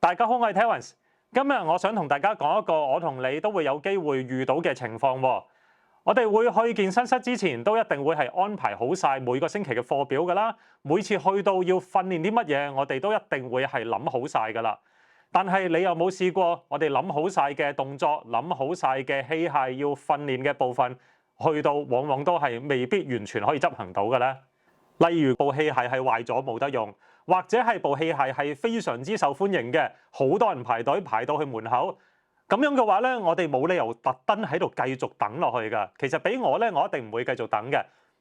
大家好，我係 Terence。今日我想同大家講一個我同你都會有機會遇到嘅情況喎。我哋會去健身室之前，都一定會係安排好晒每個星期嘅課表㗎啦。每次去到要訓練啲乜嘢，我哋都一定會係諗好晒㗎啦。但係你有冇試過，我哋諗好晒嘅動作、諗好晒嘅器械要訓練嘅部分，去到往往都係未必完全可以執行到嘅呢？例如部器械係壞咗冇得用，或者係部器械係非常之受歡迎嘅，好多人排隊排到去門口。咁樣嘅話咧，我哋冇理由特登喺度繼續等落去㗎。其實俾我咧，我一定唔會繼續等嘅。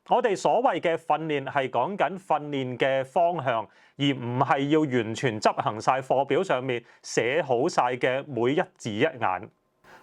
我哋所謂嘅訓練係講緊訓練嘅方向，而唔係要完全執行晒課表上面寫好晒嘅每一字一眼。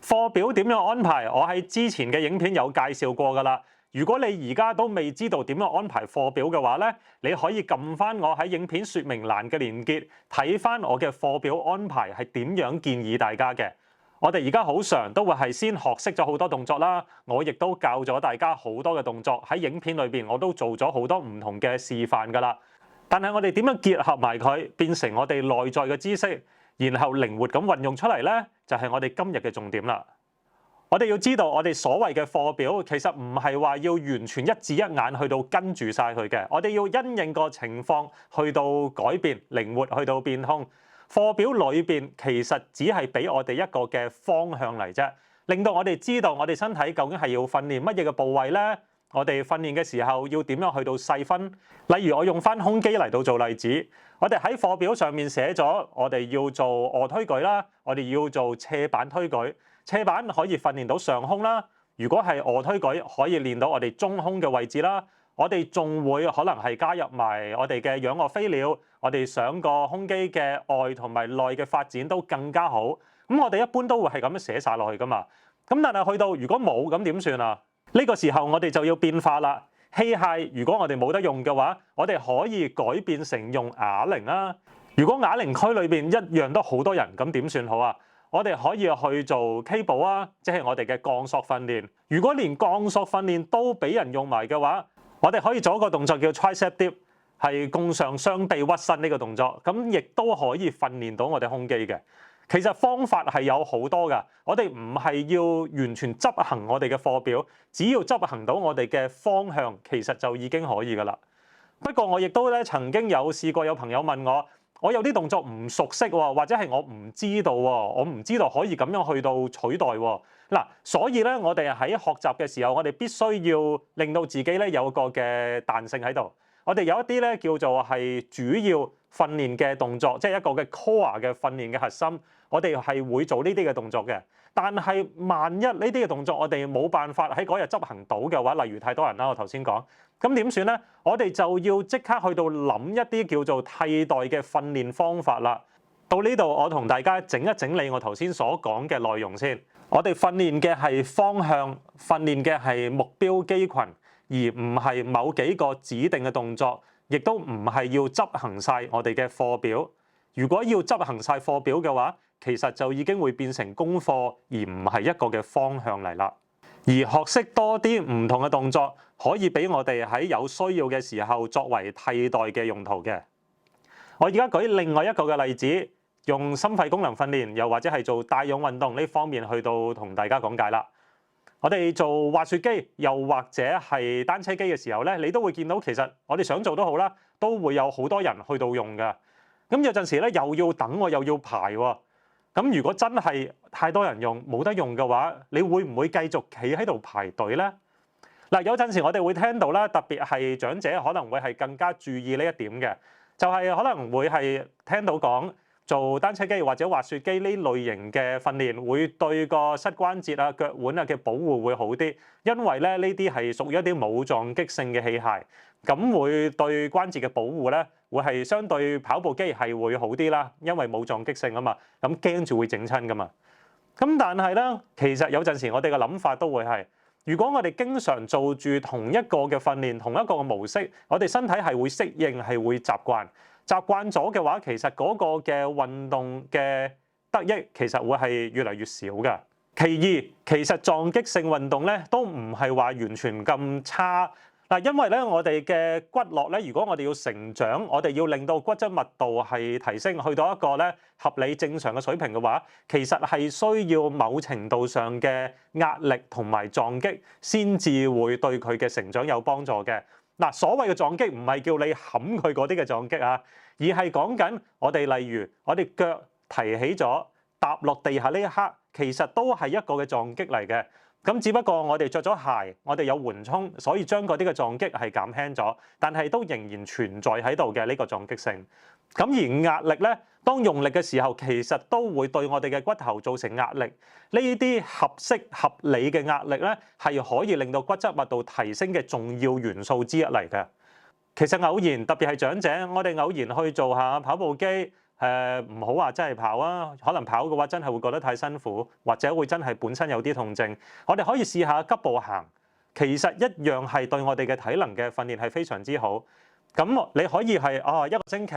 課表點樣安排？我喺之前嘅影片有介紹過㗎啦。如果你而家都未知道點樣安排課表嘅話咧，你可以撳翻我喺影片說明欄嘅連結，睇翻我嘅課表安排係點樣建議大家嘅。我哋而家好常都會係先學識咗好多動作啦，我亦都教咗大家好多嘅動作喺影片裏邊，我都做咗好多唔同嘅示範㗎啦。但係我哋點樣結合埋佢，變成我哋內在嘅知識，然後靈活咁運用出嚟咧，就係我哋今日嘅重點啦。我哋要知道，我哋所謂嘅課表其實唔係話要完全一字一眼去到跟住晒佢嘅，我哋要因應個情況去到改變，靈活去到變通。課表裏邊其實只係俾我哋一個嘅方向嚟啫，令到我哋知道我哋身體究竟係要訓練乜嘢嘅部位咧。我哋訓練嘅時候要點樣去到細分？例如我用翻胸肌嚟到做例子，我哋喺課表上面寫咗，我哋要做臥推舉啦，我哋要做斜板推舉。斜板可以訓練到上胸啦，如果係臥推舉可以練到我哋中胸嘅位置啦。我哋仲會可能係加入埋我哋嘅仰臥飛鳥，我哋想個胸肌嘅外同埋內嘅發展都更加好。咁我哋一般都會係咁樣寫晒落去噶嘛。咁但係去到如果冇咁點算啊？呢個時候我哋就要變化啦。器械如果我哋冇得用嘅話，我哋可以改變成用啞鈴啦。如果啞鈴區裏邊一樣都好多人，咁點算好啊？我哋可以去做 K 步啊，即係我哋嘅降索訓練。如果連降索訓練都俾人用埋嘅話，我哋可以做一個動作叫 tricep dip， 係供上雙臂屈伸呢個動作，咁亦都可以訓練到我哋胸肌嘅。其實方法係有好多㗎，我哋唔係要完全執行我哋嘅課表，只要執行到我哋嘅方向，其實就已經可以㗎啦。不過我亦都曾經有試過有朋友問我，我有啲動作唔熟悉喎，或者係我唔知道喎，我唔知道可以咁樣去到取代喎。嗱，所以咧，我哋喺學習嘅時候，我哋必須要令到自己咧有個嘅彈性喺度。我哋有一啲咧叫做係主要訓練嘅動作，即係一個嘅 core 嘅訓練嘅核心，我哋係會做呢啲嘅動作嘅。但係萬一呢啲嘅動作我哋冇辦法喺嗰日執行到嘅話，例如太多人啦，我頭先講，咁點算咧？我哋就要即刻去到諗一啲叫做替代嘅訓練方法啦。到呢度，我同大家整一整理我頭先所講嘅內容先。我哋訓練嘅係方向，訓練嘅係目標肌群，而唔係某幾個指定嘅動作，亦都唔係要執行晒我哋嘅課表。如果要執行晒課表嘅話，其實就已經會變成功課，而唔係一個嘅方向嚟啦。而學識多啲唔同嘅動作，可以俾我哋喺有需要嘅時候作為替代嘅用途嘅。我而家舉另外一個嘅例子，用心肺功能訓練，又或者係做帶氧運動呢方面去到同大家講解啦。我哋做滑雪機，又或者係單車機嘅時候咧，你都會見到其實我哋想做都好啦，都會有好多人去到用㗎。咁有陣時咧又要等喎，又要排喎。咁如果真係太多人用，冇得用嘅話，你會唔會繼續企喺度排隊咧？嗱，有陣時我哋會聽到啦，特別係長者可能會係更加注意呢一點嘅，就係可能會係聽到講做單車機或者滑雪機呢類型嘅訓練，會對個膝關節啊、腳腕啊嘅保護會好啲，因為咧呢啲係屬於一啲冇撞擊性嘅器械，咁會對關節嘅保護咧會係相對跑步機係會好啲啦，因為冇撞擊性啊嘛，咁驚住會整親噶嘛。咁但係咧，其實有陣時我哋嘅諗法都會係，如果我哋經常做住同一個嘅訓練、同一個嘅模式，我哋身體係會適應、係會習慣。習慣咗嘅話，其實嗰個嘅運動嘅得益其實會係越嚟越少嘅。其二，其實撞擊性運動咧都唔係話完全咁差。嗱，因為咧我哋嘅骨骼咧，如果我哋要成長，我哋要令到骨質密度係提升，去到一個咧合理正常嘅水平嘅話，其實係需要某程度上嘅壓力同埋撞擊，先至會對佢嘅成長有幫助嘅。嗱，所謂嘅撞擊唔係叫你冚佢嗰啲嘅撞擊啊，而係講緊我哋例如我哋腳提起咗，踏落地下呢一刻，其實都係一個嘅撞擊嚟嘅。咁只不過我哋着咗鞋，我哋有緩衝，所以將嗰啲嘅撞擊係減輕咗，但係都仍然存在喺度嘅呢個撞擊性。咁而壓力咧，當用力嘅時候，其實都會對我哋嘅骨頭造成壓力。呢啲合適合理嘅壓力咧，係可以令到骨質密度提升嘅重要元素之一嚟嘅。其實偶然，特別係長者，我哋偶然去做下跑步機。唔好話真係跑啊，可能跑嘅話真係會覺得太辛苦，或者會真係本身有啲痛症。我哋可以試下急步行，其實一樣係對我哋嘅體能嘅訓練係非常之好。咁你可以係一個星期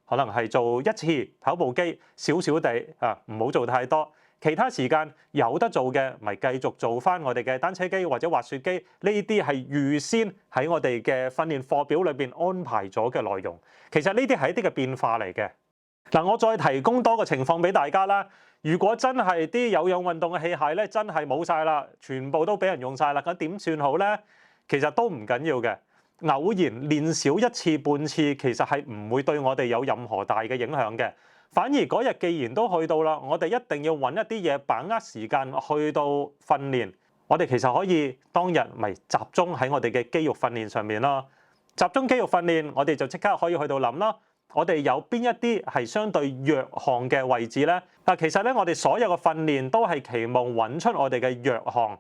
可能係做一次跑步機，少少地唔好做太多。其他時間有得做嘅，咪繼續做翻我哋嘅單車機或者滑雪機。呢啲係預先喺我哋嘅訓練課表裏邊安排咗嘅內容。其實呢啲係一啲嘅變化嚟嘅。嗱，我再提供多個情況俾大家啦。如果真係啲有氧運動嘅器械咧，真係冇晒啦，全部都俾人用晒啦，咁點算好咧？其實都唔緊要嘅，偶然練少一次半次，其實係唔會對我哋有任何大嘅影響嘅。反而嗰日既然都去到啦，我哋一定要揾一啲嘢把握時間去到訓練。我哋其實可以當日咪集中喺我哋嘅肌肉訓練上面咯。集中肌肉訓練，我哋就即刻可以去到諗啦。我哋有邊一啲係相對弱項嘅位置咧？嗱，其實咧，我哋所有嘅訓練都係期望揾出我哋嘅弱項，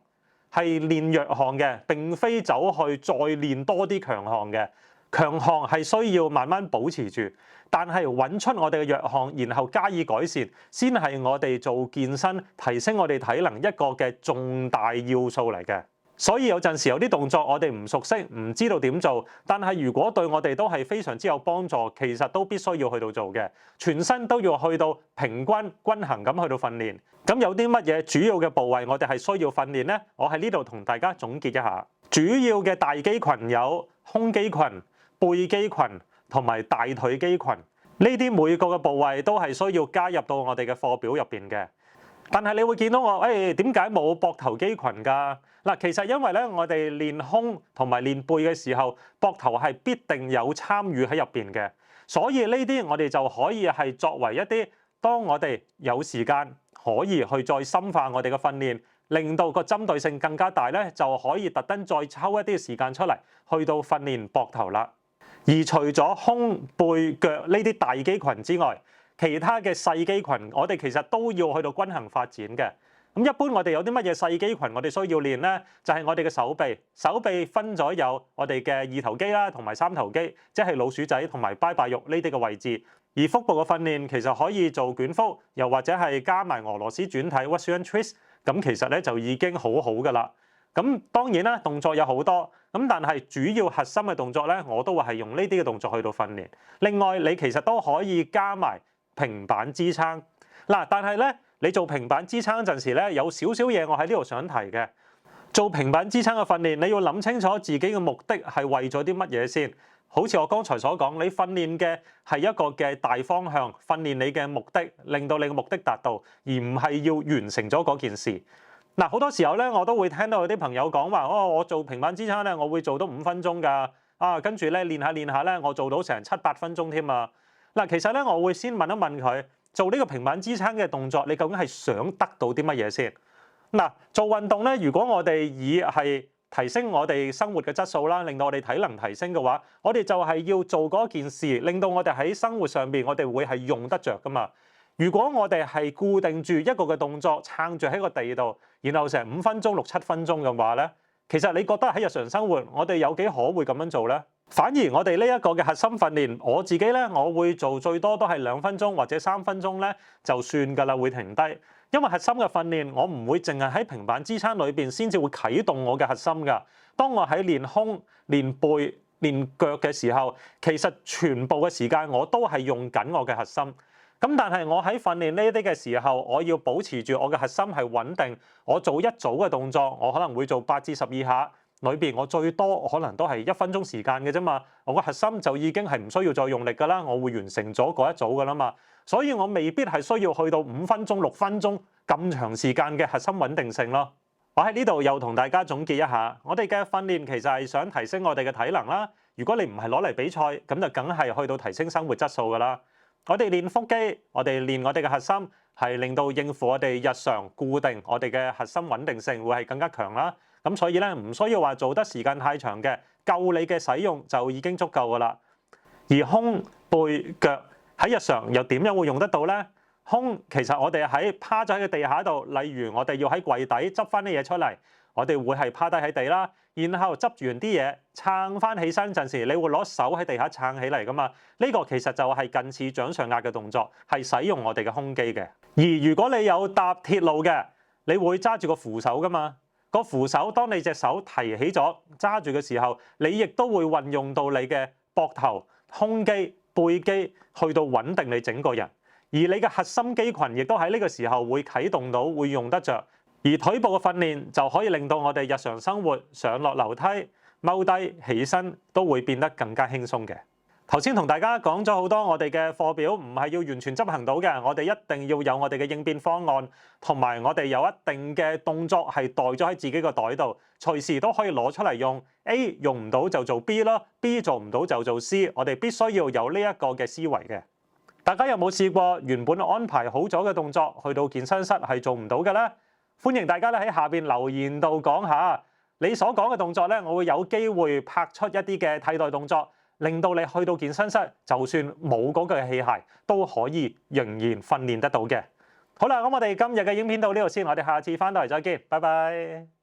係練弱項嘅，並非走去再練多啲強項嘅。強項係需要慢慢保持住，但係揾出我哋嘅弱項，然後加以改善，先係我哋做健身、提升我哋體能一個嘅重大要素嚟嘅。所以有陣時有啲動作我哋唔熟悉，唔知道點做，但係如果對我哋都係非常之有幫助，其實都必須要去到做嘅，全身都要去到平均均衡咁去到訓練。咁有啲乜嘢主要嘅部位我哋係需要訓練呢？我喺呢度同大家總結一下，主要嘅大肌群有胸肌群、背肌群同埋大腿肌群，呢啲每個嘅部位都係需要加入到我哋嘅課表入邊嘅。但係你會見到我，點解冇膊頭肌群㗎？嗱，其實因為咧，我哋練胸同埋練背嘅時候，膊頭係必定有參與喺入邊嘅，所以呢啲我哋就可以係作為一啲，當我哋有時間可以去再深化我哋嘅訓練，令到個針對性更加大咧，就可以特登再抽一啲時間出嚟，去到訓練膊頭啦。而除咗胸、背、腳呢啲大肌群之外，其他嘅細肌群，我哋其實都要去到均衡發展嘅。咁一般我哋有啲乜嘢細肌群我哋需要練咧？就係我哋嘅手臂。手臂分咗有我哋嘅二頭肌啦，同埋三頭肌，即係老鼠仔同埋拜拜肉呢啲嘅位置。而腹部嘅訓練其實可以做捲腹，又或者係加埋俄羅斯轉體 Russian twist， 咁其實咧就已經好好噶啦。咁當然啦，動作有好多，咁但係主要核心嘅動作咧，我都會係用呢啲嘅動作去到訓練。另外你其實都可以加埋平板支撐。嗱，但係咧，你做平板支撐嗰陣時咧，有少少嘢我喺呢度想提嘅。做平板支撐嘅訓練，你要諗清楚自己嘅目的係為咗啲乜嘢先。好似我剛才所講，你訓練嘅係一個嘅大方向，訓練你嘅目的，令到你嘅目的達到，而唔係要完成咗嗰件事。嗱，好多時候咧，我都會聽到有啲朋友講話，我做平板支撐咧，我會做到5分鐘㗎，跟住咧練下練下咧，我做到成7、8分鐘添啊。嗱，其實咧，我會先問一問佢，做呢個平板支撐嘅動作，你究竟係想得到啲乜嘢先？嗱，做運動咧，如果我哋以係提升我哋生活嘅質素啦，令到我哋體能提升嘅話，我哋就係要做嗰件事，令到我哋喺生活上邊，我哋會係用得着㗎嘛。如果我哋係固定住一個嘅動作，撐住喺個地度，然後成5分鐘、6、7分鐘嘅話咧，其實你覺得喺日常生活，我哋有幾可會咁樣做咧？反而我哋呢一個嘅核心訓練，我自己咧，我會做最多都係2分鐘或者3分鐘咧就算㗎啦，會停低。因為核心嘅訓練，我唔會淨係喺平板支撐裏邊先至會啟動我嘅核心㗎。當我喺練胸、練背、練腳嘅時候，其實全部嘅時間我都係用緊我嘅核心。咁但係我喺訓練呢啲嘅時候，我要保持住我嘅核心係穩定。我做一組嘅動作，我可能會做8至12下。裏邊我最多可能都係1分鐘時間嘅啫嘛，我個核心就已經係唔需要再用力㗎啦，我會完成咗嗰一組㗎啦嘛，所以我未必係需要去到5分鐘、6分鐘咁長時間嘅核心穩定性咯。我喺呢度又同大家總結一下，我哋嘅訓練其實係想提升我哋嘅體能啦。如果你唔係攞嚟比賽，咁就梗係去到提升生活質素㗎啦。我哋練腹肌，我哋練我哋嘅核心，係令到應付我哋日常固定我哋嘅核心穩定性會係更加強啦。咁所以咧，唔需要話做得時間太長嘅，夠你嘅使用就已經足夠㗎啦。而胸、背、腳喺日常又點樣會用得到咧？胸其實我哋喺趴咗喺個地下度，例如我哋要喺櫃底執翻啲嘢出嚟，我哋會係趴低喺地啦，然後執完啲嘢撐翻起身陣時，你會攞手喺地下撐起嚟噶嘛？呢個其實就係近似掌上壓嘅動作，係使用我哋嘅胸肌嘅。而如果你有搭鐵路嘅，你會揸住個扶手噶嘛？個扶手當你隻手提起咗揸住嘅時候，你亦都會運用到你嘅膊頭、胸肌、背肌去到穩定你整個人。而你嘅核心肌群亦都喺呢個時候會啟動到，會用得着。而腿部嘅訓練就可以令到我哋日常生活上落樓梯、踎低、起身都會變得更加輕鬆嘅。頭先同大家講咗好多，我哋嘅課表唔係要完全執行到嘅，我哋一定要有我哋嘅應變方案，同埋我哋有一定嘅動作係袋咗喺自己個袋度，隨時都可以攞出嚟用。A 用唔到就做 B 咯，B 做唔到就做 C， 我哋必須要有呢一個嘅思維嘅。大家有冇試過原本安排好咗嘅動作，去到健身室係做唔到嘅咧？歡迎大家咧喺下邊留言度講下你所講嘅動作咧，我會有機會拍出一啲嘅替代動作，令到你去到健身室，就算冇嗰個器械，都可以仍然訓練得到嘅。好啦，咁我哋今日嘅影片到呢度先，我哋下次翻到嚟再見，拜拜。